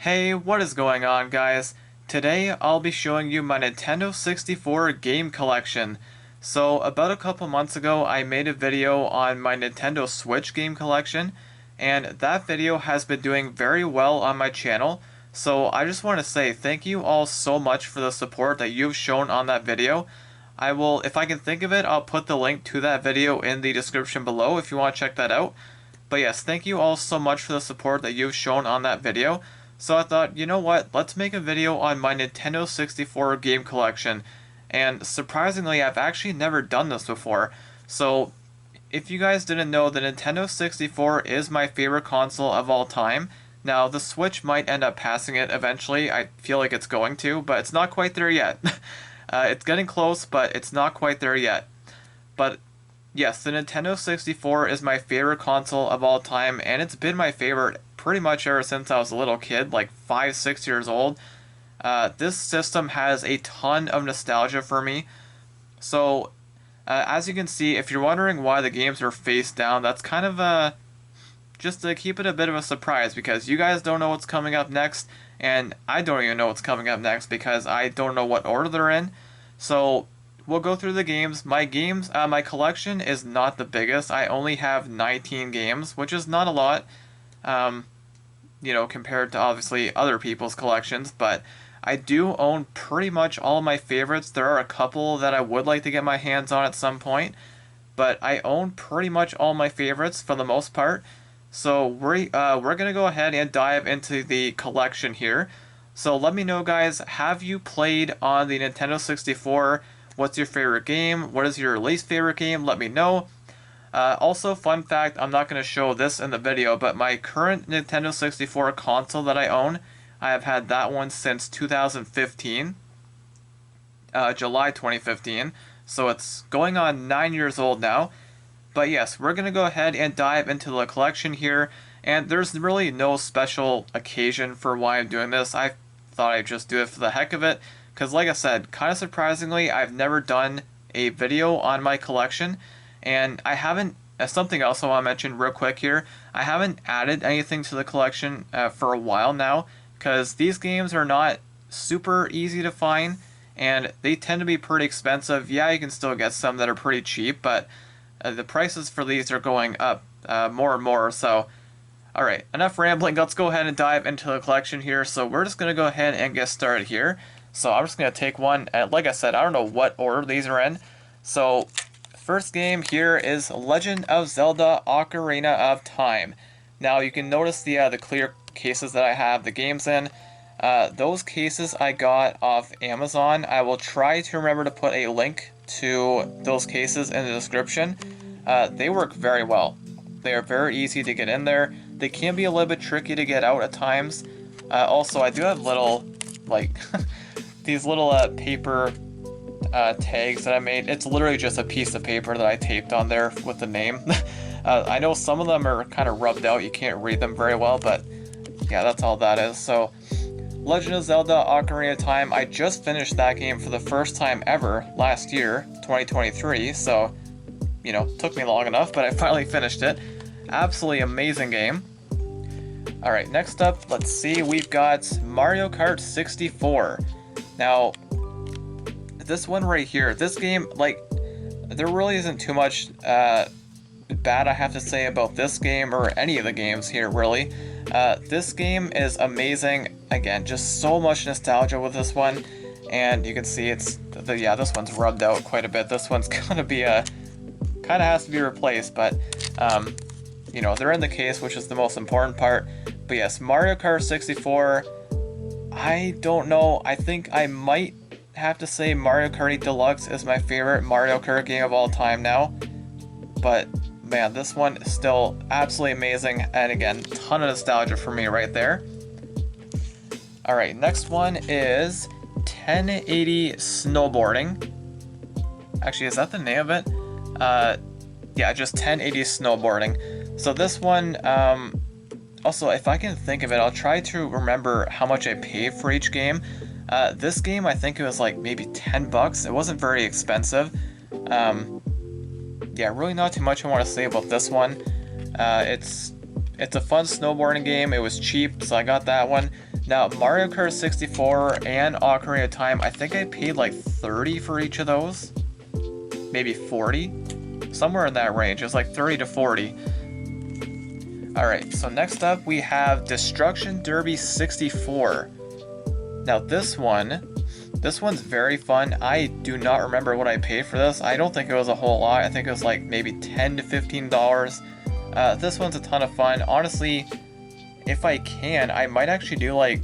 Hey, what is going on, guys? Today I'll be showing you my Nintendo 64 game collection. So, about a couple months ago, I made a video on my Nintendo Switch game collection, and that video has been doing very well on my channel. So, I just want to say thank you all so much for the support that you've shown on that video. I will, if I can think of it, I'll put the link to that video in the description below if you want to check that out. But yes, thank you all so much for the support that you've shown on that video. So I thought, you know what, let's make a video on my Nintendo 64 game collection. And surprisingly, I've actually never done this before. So if you guys didn't know, the Nintendo 64 is my favorite console of all time. Now, the Switch might end up passing it eventually. I feel like it's going to, but it's not quite there yet. It's getting close, but it's not quite there yet. But yes, the Nintendo 64 is my favorite console of all time, and it's been my favorite pretty much ever since I was a little kid, like 5, 6 years old. This system has a ton of nostalgia for me. So, as you can see, if you're wondering why the games are face down, that's kind of just to keep it a bit of a surprise, because you guys don't know what's coming up next, and I don't even know what's coming up next because I don't know what order they're in. So, we'll go through the games. My collection is not the biggest. I only have 19 games, which is not a lot, compared to obviously other people's collections, but I do own pretty much all of my favorites. There are a couple that I would like to get my hands on at some point, but I own pretty much all my favorites for the most part. So we're gonna go ahead and dive into the collection here. So let me know, guys, have you played on the Nintendo 64? What's your favorite game? What is your least favorite game? Let me know. Also, fun fact, I'm not going to show this in the video, but my current Nintendo 64 console that I own, I have had that one since 2015, July 2015, so it's going on 9 years old now. But yes, we're going to go ahead and dive into the collection here, and there's really no special occasion for why I'm doing this. I thought I'd just do it for the heck of it, because like I said, kind of surprisingly, I've never done a video on my collection, and I haven't, something else I want to mention real quick here, I haven't added anything to the collection for a while now, because these games are not super easy to find, and they tend to be pretty expensive. Yeah, you can still get some that are pretty cheap, but the prices for these are going up more and more, so alright, enough rambling, let's go ahead and dive into the collection here. So we're just going to go ahead and get started here. So I'm just going to take one, and like I said, I don't know what order these are in. So first game here is Legend of Zelda Ocarina of Time. Now you can notice the clear cases that I have the games in. Those cases I got off Amazon. I will try to remember to put a link to those cases in the description. They work very well. They are very easy to get in there. They can be a little bit tricky to get out at times. Also, I do have little, like, these little paper tags that I made. It's literally just a piece of paper that I taped on there with the name. I know some of them are kind of rubbed out. You can't read them very well, but yeah, that's all that is. So, Legend of Zelda Ocarina of Time. I just finished that game for the first time ever last year, 2023. So, took me long enough, but I finally finished it. Absolutely amazing game. Alright, next up, let's see, we've got Mario Kart 64. Now, this one right here, this game, like, there really isn't too much bad I have to say about this game or any of the games here, really. This game is amazing. Again, just so much nostalgia with this one. And you can see this one's rubbed out quite a bit. This one's gonna be kind of has to be replaced, but they're in the case, which is the most important part. But yes, Mario Kart 64, I don't know, I think I might have to say Mario Kart 8 Deluxe is my favorite Mario Kart game of all time now. But man, this one is still absolutely amazing, and again, ton of nostalgia for me right there. Alright, next one is 1080 Snowboarding. Actually, is that the name of it? Yeah, just 1080 Snowboarding. So this one, also, if I can think of it, I'll try to remember how much I paid for each game. This game, I think it was like maybe 10 bucks. It wasn't very expensive. Yeah, really not too much I want to say about this one. It's a fun snowboarding game. It was cheap, so I got that one. Now, Mario Kart 64 and Ocarina of Time, I think I paid like 30 for each of those. Maybe 40? Somewhere in that range. It was like 30 to 40. Alright, so next up we have Destruction Derby 64. Now this one's very fun. I do not remember what I paid for this. I don't think it was a whole lot. I think it was like maybe $10 to $15. This one's a ton of fun. Honestly, if I can, I might actually do like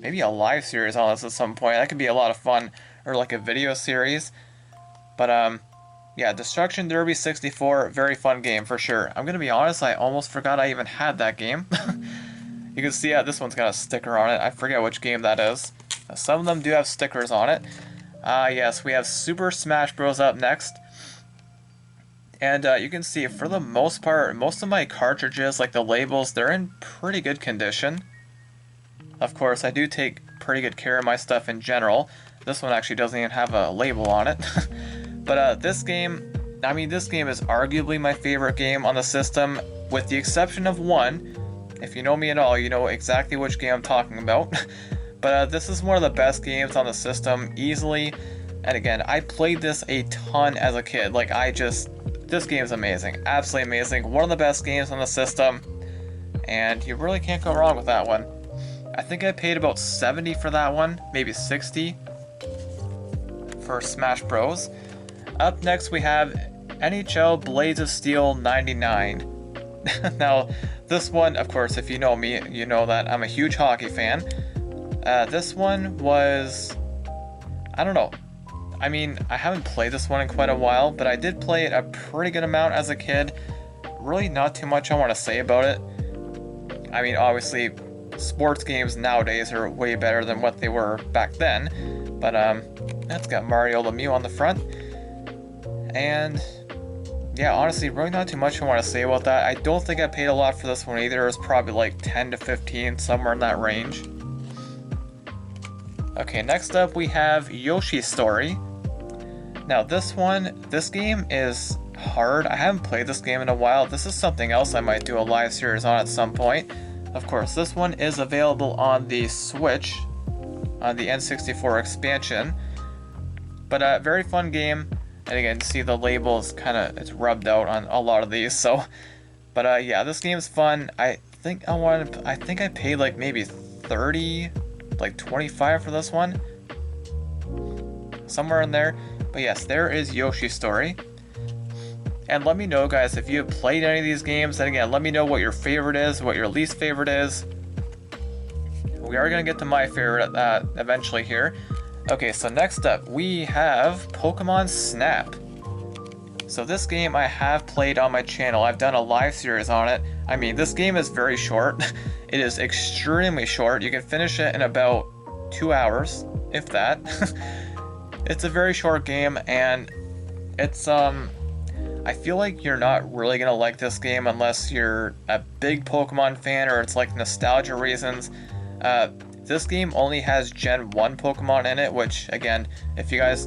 maybe a live series on this at some point. That could be a lot of fun, or like a video series. But yeah, Destruction Derby 64, very fun game for sure. I'm gonna be honest, I almost forgot I even had that game. You can see this one's got a sticker on it. I forget which game that is. Some of them do have stickers on it. Yes, we have Super Smash Bros. Up next. And you can see, for the most part, most of my cartridges, like the labels, they're in pretty good condition. Of course, I do take pretty good care of my stuff in general. This one actually doesn't even have a label on it. But this game, I mean, this game is arguably my favorite game on the system, with the exception of one. If you know me at all, you know exactly which game I'm talking about. But this is one of the best games on the system, easily. And again, I played this a ton as a kid. Like, this game is amazing. Absolutely amazing. One of the best games on the system. And you really can't go wrong with that one. I think I paid about 70 for that one, maybe 60 for Smash Bros. Up next we have NHL Blades of Steel 99. Now, this one, of course, if you know me, you know that I'm a huge hockey fan. This one was, I don't know. I mean, I haven't played this one in quite a while, but I did play it a pretty good amount as a kid. Really not too much I want to say about it. I mean, obviously, sports games nowadays are way better than what they were back then. But, it's got Mario Lemieux on the front. And yeah, honestly, really not too much I want to say about that. I don't think I paid a lot for this one either. It was probably like 10 to 15, somewhere in that range. Okay, next up we have Yoshi Story. Now this game is hard. I haven't played this game in a while. This is something else I might do a live series on at some point. Of course, this one is available on the Switch, on the N64 expansion. But very fun game. And again, see the labels it's rubbed out on a lot of these. So, but yeah, this game's fun. I think I paid like maybe 30, like 25 for this one, somewhere in there. But yes, there is Yoshi Story. And let me know, guys, if you have played any of these games. And again, let me know what your favorite is, what your least favorite is. We are gonna get to my favorite eventually here. Okay, so next up we have Pokemon Snap. So this game I have played on my channel. I've done a live series on it. I mean, this game is very short. It is extremely short. You can finish it in about 2 hours, if that. It's a very short game, and it's I feel like you're not really gonna like this game unless you're a big Pokemon fan or it's like nostalgia reasons. This game only has Gen 1 Pokemon in it, which, again, if you guys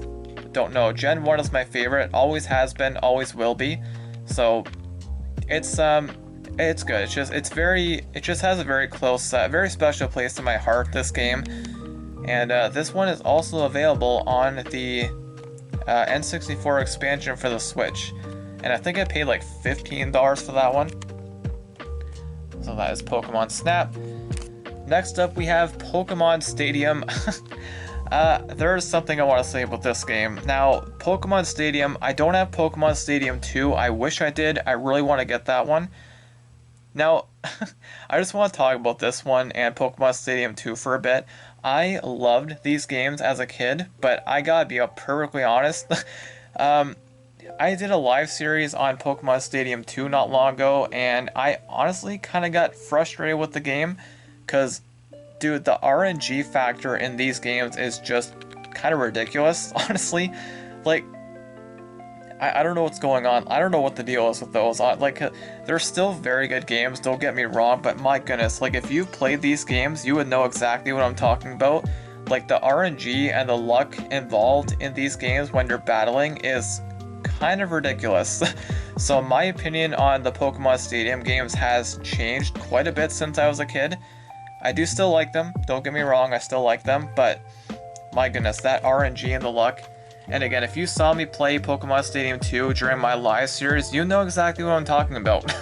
don't know, Gen 1 is my favorite, always has been, always will be. So, it's good. It just has a very close, very special place in my heart, this game. And this one is also available on the N64 expansion for the Switch. And I think I paid like $15 for that one. So that is Pokemon Snap. Next up we have Pokemon Stadium. There's something I want to say about this game. Now, Pokemon Stadium, I don't have Pokemon Stadium 2. I wish I did. I really want to get that one. Now, I just want to talk about this one and Pokemon Stadium 2 for a bit. I loved these games as a kid, but I gotta be perfectly honest. I did a live series on Pokemon Stadium 2 not long ago, and I honestly kind of got frustrated with the game. Because, dude, the RNG factor in these games is just kind of ridiculous, honestly. Like, I don't know what's going on. I don't know what the deal is with those. Like, they're still very good games, don't get me wrong, but my goodness, like, if you've played these games, you would know exactly what I'm talking about. Like, the RNG and the luck involved in these games when you're battling is kind of ridiculous. So my opinion on the Pokemon Stadium games has changed quite a bit since I was a kid. I do still like them, don't get me wrong, I still like them, but my goodness, that RNG and the luck. And again, if you saw me play Pokemon Stadium 2 during my live series, you know exactly what I'm talking about.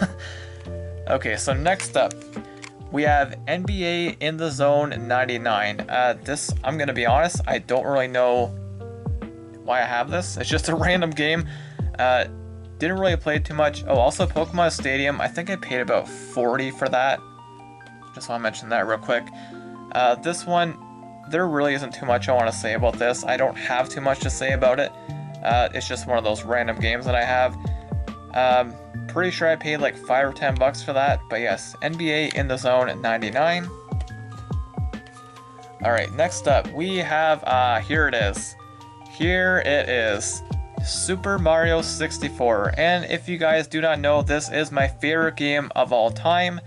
Okay, so next up, we have NBA in the Zone 99. This, I'm gonna be honest, I don't really know why I have this. It's just a random game. Didn't really play it too much. Oh, also Pokemon Stadium, I think I paid about 40 for that. Just want to mention that real quick. This one, there really isn't too much I want to say about this. I don't have too much to say about it. It's just one of those random games that I have. Pretty sure I paid like 5 or 10 bucks for that. But yes, NBA in the Zone 99. Alright, next up we have, here it is. Here it is. Super Mario 64. And if you guys do not know, this is my favorite game of all time.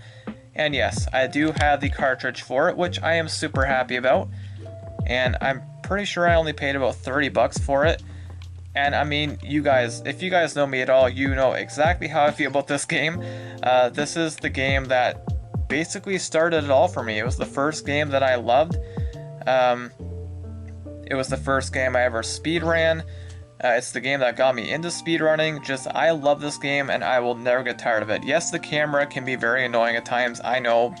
And yes, I do have the cartridge for it, which I am super happy about. And I'm pretty sure I only paid about 30 bucks for it. And I mean, you guys, if you guys know me at all, you know exactly how I feel about this game. This is the game that basically started it all for me. It was the first game that I loved. It was the first game I ever speedran. It's the game that got me into speedrunning. Just, I love this game and I will never get tired of it. Yes, the camera can be very annoying at times, I know.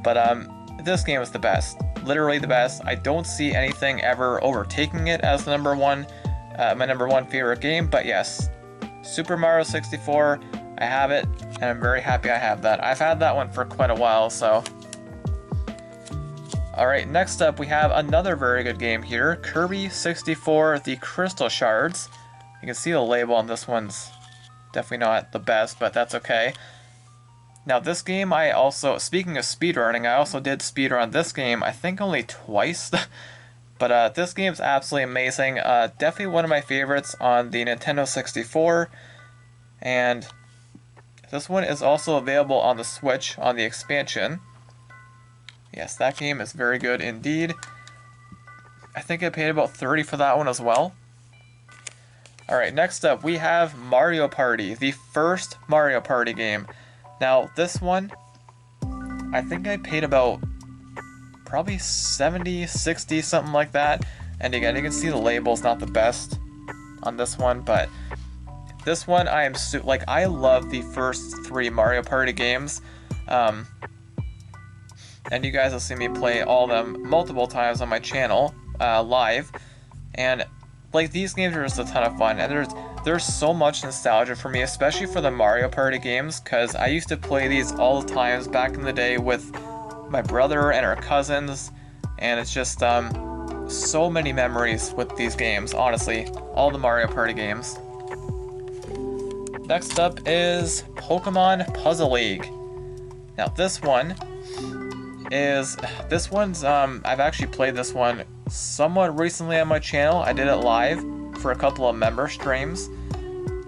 But this game is the best. Literally the best. I don't see anything ever overtaking it as the number one, my number one favorite game. But yes, Super Mario 64, I have it, and I'm very happy I have that. I've had that one for quite a while, so. Alright, next up we have another very good game here, Kirby 64, the Crystal Shards. You can see the label on this one's definitely not the best, but that's okay. Now this game I also, speaking of speedrunning, I also did speedrun this game, I think only twice. But this game's absolutely amazing, definitely one of my favorites on the Nintendo 64. And this one is also available on the Switch, on the expansion. Yes, that game is very good indeed. I think I paid about 30 for that one as well. Alright, next up we have Mario Party, the first Mario Party game. Now this one, I think I paid about probably 70, 60, something like that. And again, you can see the label's not the best on this one, but this one I am like, I love the first 3 Mario Party games. And you guys will see me play all of them multiple times on my channel, live. And like, these games are just a ton of fun, and there's so much nostalgia for me, especially for the Mario Party games, because I used to play these all the times back in the day with my brother and our cousins, and it's just so many memories with these games, honestly, all the Mario Party games. Next up is Pokemon Puzzle League. Now this one's I've actually played this one somewhat recently on my channel. I did it live for a couple of member streams.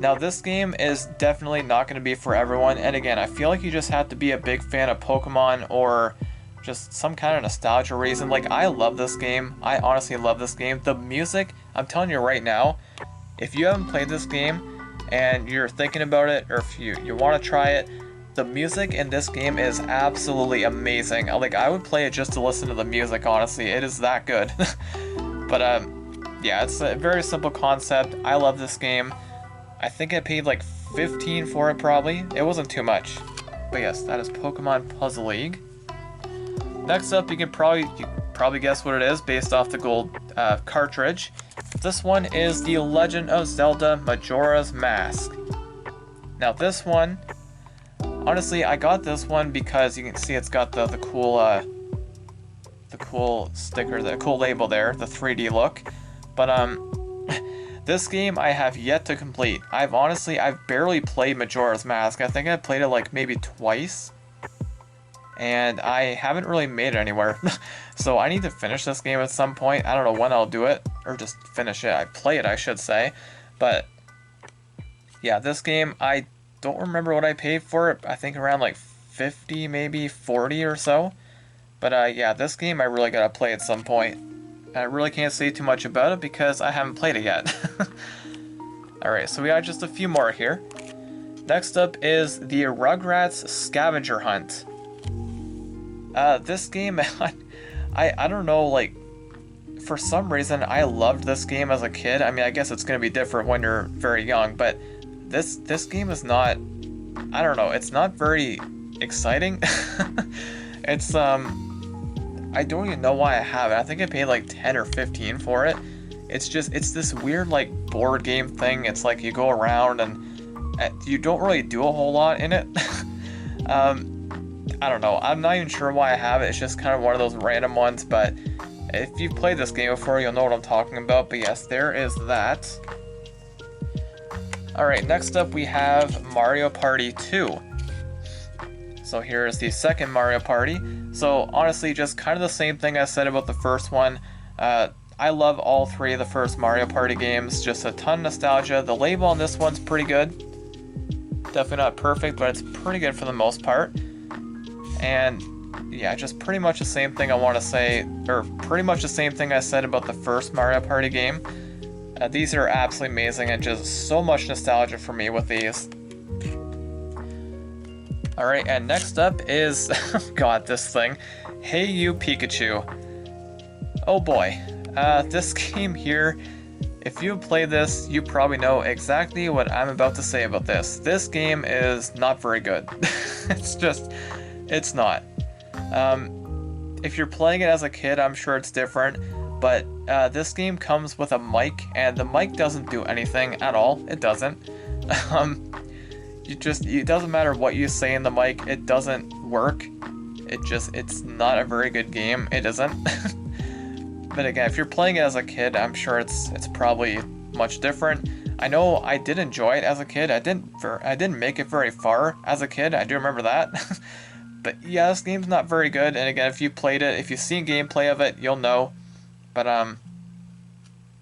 Now this game is definitely not going to be for everyone, and again, I feel like you just have to be a big fan of Pokemon or just some kind of nostalgia reason. Like, I love this game. I honestly love this game. The music, I'm telling you right now, if you haven't played this game and you're thinking about it, or if you want to try it, the music in this game is absolutely amazing. Like, I would play it just to listen to the music, honestly. It is that good. But, yeah, it's a very simple concept. I love this game. I think I paid like 15 for it, probably. It wasn't too much. But yes, that is Pokemon Puzzle League. Next up, you can probably guess what it is based off the gold cartridge. This one is The Legend of Zelda Majora's Mask. Now this one, honestly, I got this one because you can see it's got the cool sticker, the cool label there, the 3D look. But this game I have yet to complete. I've barely played Majora's Mask. I think I played it like maybe twice, and I haven't really made it anywhere. So I need to finish this game at some point. I don't know when I'll do it, or just finish it. Play it, I should say. But yeah, this game, I don't remember what I paid for it. I think around like 50, maybe 40 or so. But yeah, this game I really gotta play at some point. I really can't say too much about it because I haven't played it yet. Alright, so we got just a few more here. Next up is the Rugrats Scavenger Hunt. This game, I don't know, like, for some reason, I loved this game as a kid. I mean, I guess it's going to be different when you're very young, but this game is not, I don't know, it's not very exciting. It's, I don't even know why I have it. I think I paid like 10 or 15 for it. It's just, it's this weird, like, board game thing. It's like you go around and you don't really do a whole lot in it. I don't know. I'm not even sure why I have it. It's just kind of one of those random ones, but if you've played this game before, you'll know what I'm talking about. But yes, there is that. Alright, next up we have Mario Party 2. So here's the second Mario Party. So honestly, just kind of the same thing I said about the first one. I love all three of the first Mario Party games. Just a ton of nostalgia. The label on this one's pretty good. Definitely not perfect, but it's pretty good for the most part. And yeah, just pretty much the same thing I want to say, or pretty much the same thing I said about the first Mario Party game. These are absolutely amazing and just so much nostalgia for me with these. Alright, and next up is, God, this thing, Hey You Pikachu. Oh boy, this game here, if you play this, you probably know exactly what I'm about to say about this. This game is not very good. It's just, it's not. If you're playing it as a kid, I'm sure it's different, but this game comes with a mic, and the mic doesn't do anything at all. It doesn't. It doesn't matter what you say in the mic, it doesn't work. It's not a very good game. It isn't. But again, if you're playing it as a kid, I'm sure it's probably much different. I know I did enjoy it as a kid. I didn't make it very far as a kid. I do remember that. But yeah, this game's not very good. And again, if you played it, if you've seen gameplay of it, you'll know. But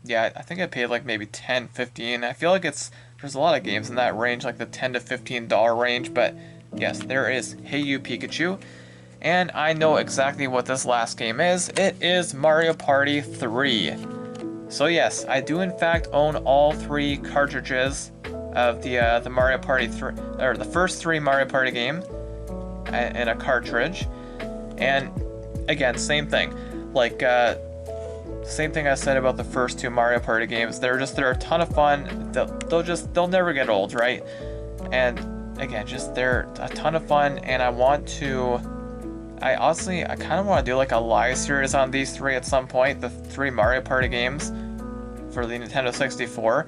yeah, I think I paid like maybe 10, 15. I feel like there's a lot of games in that range, like the $10 to $15 range. But yes, there is Hey You Pikachu. And I know exactly what this last game is. It is Mario Party 3. So yes, I do in fact own all three cartridges of the Mario Party 3, or the first three Mario Party games, in a cartridge. And again, same thing. Like same thing I said about the first two Mario Party games. They're a ton of fun. They'll never get old, right? And again, they're a ton of fun. And I kind of want to do like a live series on these three at some point, the three Mario Party games for the Nintendo 64.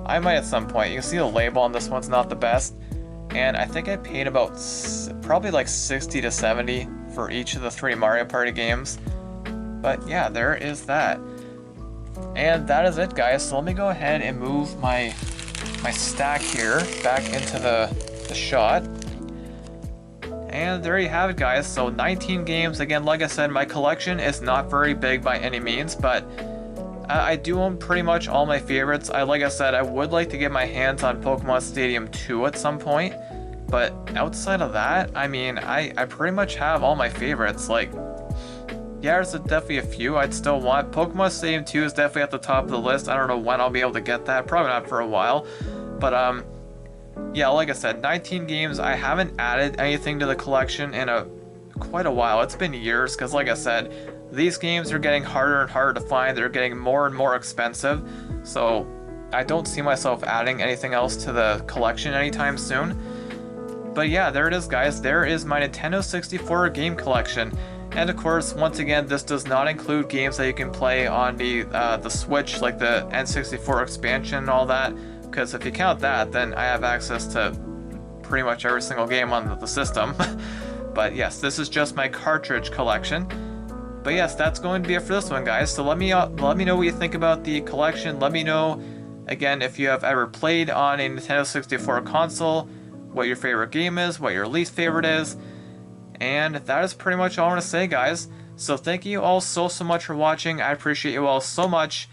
I might at some point. You can see the label on this one's not the best, and I think I paid about probably like 60 to 70 for each of the three Mario Party games. But yeah, there is that. And that is it, guys. So let me go ahead and move my stack here back into the shot. And there you have it, guys. So 19 games. Again, like I said, my collection is not very big by any means, but I do own pretty much all my favorites. Like I said, I would like to get my hands on Pokemon Stadium 2 at some point, but outside of that, I mean, I pretty much have all my favorites. Like, yeah, there's definitely a few I'd still want. Pokemon Stadium 2 is definitely at the top of the list. I don't know when I'll be able to get that. Probably not for a while, but yeah, like I said, 19 games. I haven't added anything to the collection in quite a while. It's been years, because like I said, these games are getting harder and harder to find. They're getting more and more expensive, so I don't see myself adding anything else to the collection anytime soon. But yeah, there it is, guys. There is my Nintendo 64 game collection. And of course, once again, this does not include games that you can play on the Switch, like the N64 expansion and all that. Because if you count that, then I have access to pretty much every single game on the system. But yes, this is just my cartridge collection. But yes, that's going to be it for this one, guys. So let me know what you think about the collection. Let me know, again, if you have ever played on a Nintendo 64 console, what your favorite game is, what your least favorite is. And that is pretty much all I want to say, guys. So thank you all so much for watching. I appreciate you all so much.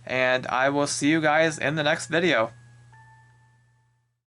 And I will see you guys in the next video.